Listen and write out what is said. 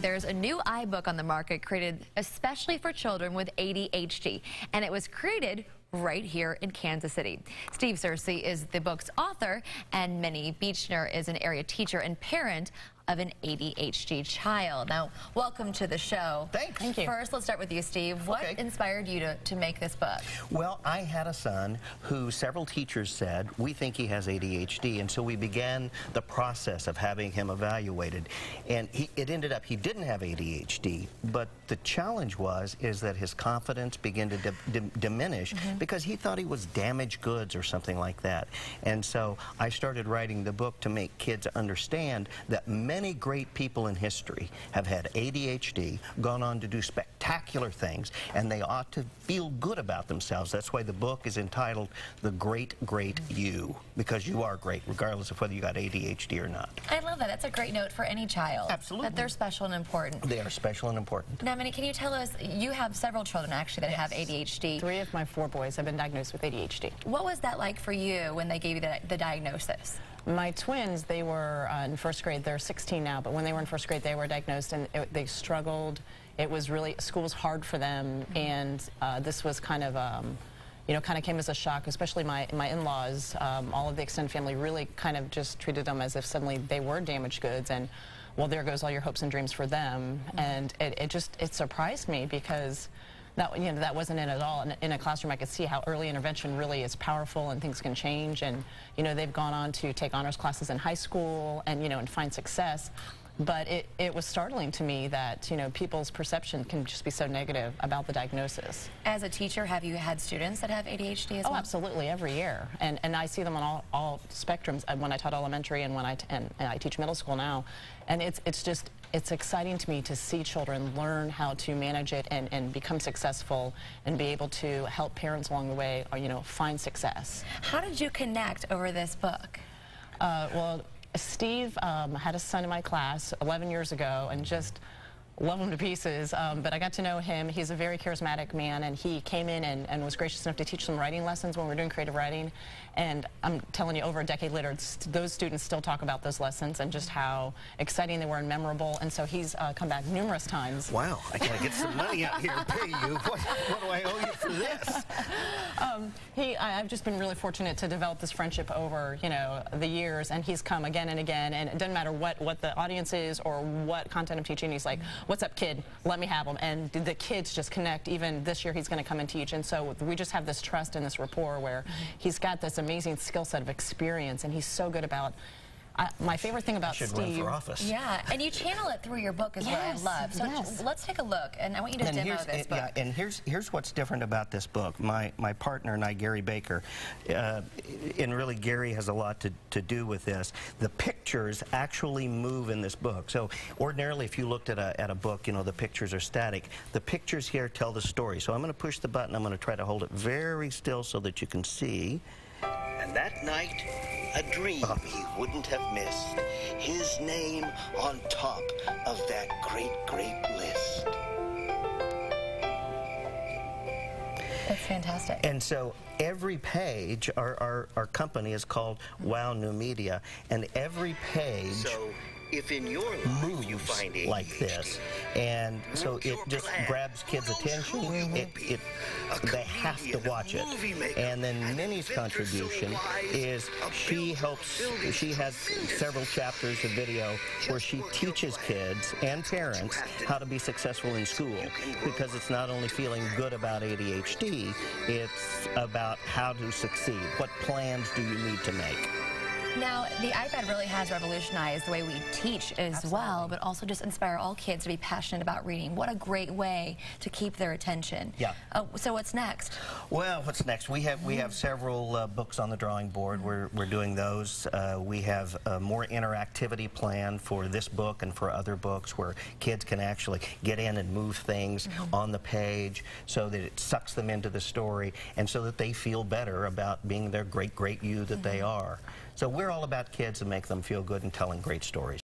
There's a new iBook on the market created especially for children with ADHD, and it was created right here in Kansas City. Steve Searcy is the book's author, and Minnie Bechnier is an area teacher and parent of an ADHD child. Now, welcome to the show. Thanks. Thank you. First, let's start with you, Steve. What inspired you to make this book? Well, I had a son who several teachers said, we think he has ADHD, and so we began the process of having him evaluated. And it ended up he didn't have ADHD, but the challenge is that his confidence began to diminish because he thought he was damaged goods or something like that. And so I started writing the book to make kids understand that many great people in history have had ADHD, gone on to do spectacular things, and they ought to feel good about themselves. That's why the book is entitled The Great, Great You, because you are great, regardless of whether you got ADHD or not. I love that. That's a great note for any child. Absolutely. That they're special and important. They are special and important. Now, Minnie, can you tell us, you have several children actually that have ADHD. 3 of my 4 boys have been diagnosed with ADHD. What was that like for you when they gave you the diagnosis? My twins, they were in first grade. They're 16 now, but when they were in first grade, they were diagnosed, and they struggled. It was really, school was hard for them, and this was kind of, you know, kind of came as a shock, especially my in-laws. All of the extended family really kind of just treated them as if suddenly they were damaged goods, and well, there goes all your hopes and dreams for them. And it surprised me because that wasn't it at all. In a classroom, I could see how early intervention really is powerful and things can change. And, you know, they've gone on to take honors classes in high school and, you know, and find success. But it was startling to me that, you know, people's perception can just be so negative about the diagnosis. As a teacher, have you had students that have ADHD as well? Oh, absolutely, every year. And I see them on all spectrums when I taught elementary and when I teach middle school now. And it's exciting to me to see children learn how to manage it and become successful and be able to help parents along the way, or, you know, find success. How did you connect over this book? Well, Steve had a son in my class 11 years ago and just love him to pieces, but I got to know him. He's a very charismatic man, and he came in and was gracious enough to teach some writing lessons when we were doing creative writing. And I'm telling you, over a decade later, those students still talk about those lessons and just how exciting they were and memorable. And so he's come back numerous times. Wow, I gotta get some money out here and pay you. What do I owe you for this? I've just been really fortunate to develop this friendship over, you know, the years, and he's come again and again, and it doesn't matter what the audience is or what content I'm teaching. He's like, "What's up, kid? Let me have them." And the kids just connect. Even this year, he's going to come and teach, and so we just have this trust and this rapport where he's got this amazing skill set of experience, and he's so good about. My favorite thing about Steve. Run for office. Yeah, and you channel it through your book is what I love. So let's take a look, and I want you to demo this book. Yeah, and here's what's different about this book. My partner and I, Gary Baker, and really Gary has a lot to do with this. The pictures actually move in this book. So ordinarily, if you looked at a book, you know, the pictures are static. The pictures here tell the story. So I'm going to push the button. I'm going to try to hold it very still so that you can see. And that night, a dream he wouldn't have missed. His name on top of that great, great list. That's fantastic. And so every page, our company is called Wow New Media, and every page if in your life you find ADHD, like this, and so it just grabs kids' attention. They have to watch it. And then Minnie's contribution is she has several chapters of video where she teaches kids and parents how to be successful in school, because it's not only feeling good about ADHD, it's about how to succeed. What plans do you need to make? Now, the iPad really has revolutionized the way we teach as well, but also just inspire all kids to be passionate about reading. What a great way to keep their attention. Yeah. So what's next? Well, what's next? We have several books on the drawing board. We're doing those. We have more interactivity planned for this book and for other books where kids can actually get in and move things on the page so that it sucks them into the story and so that they feel better about being their great, great you that they are. So we're all about kids and make them feel good and telling great stories.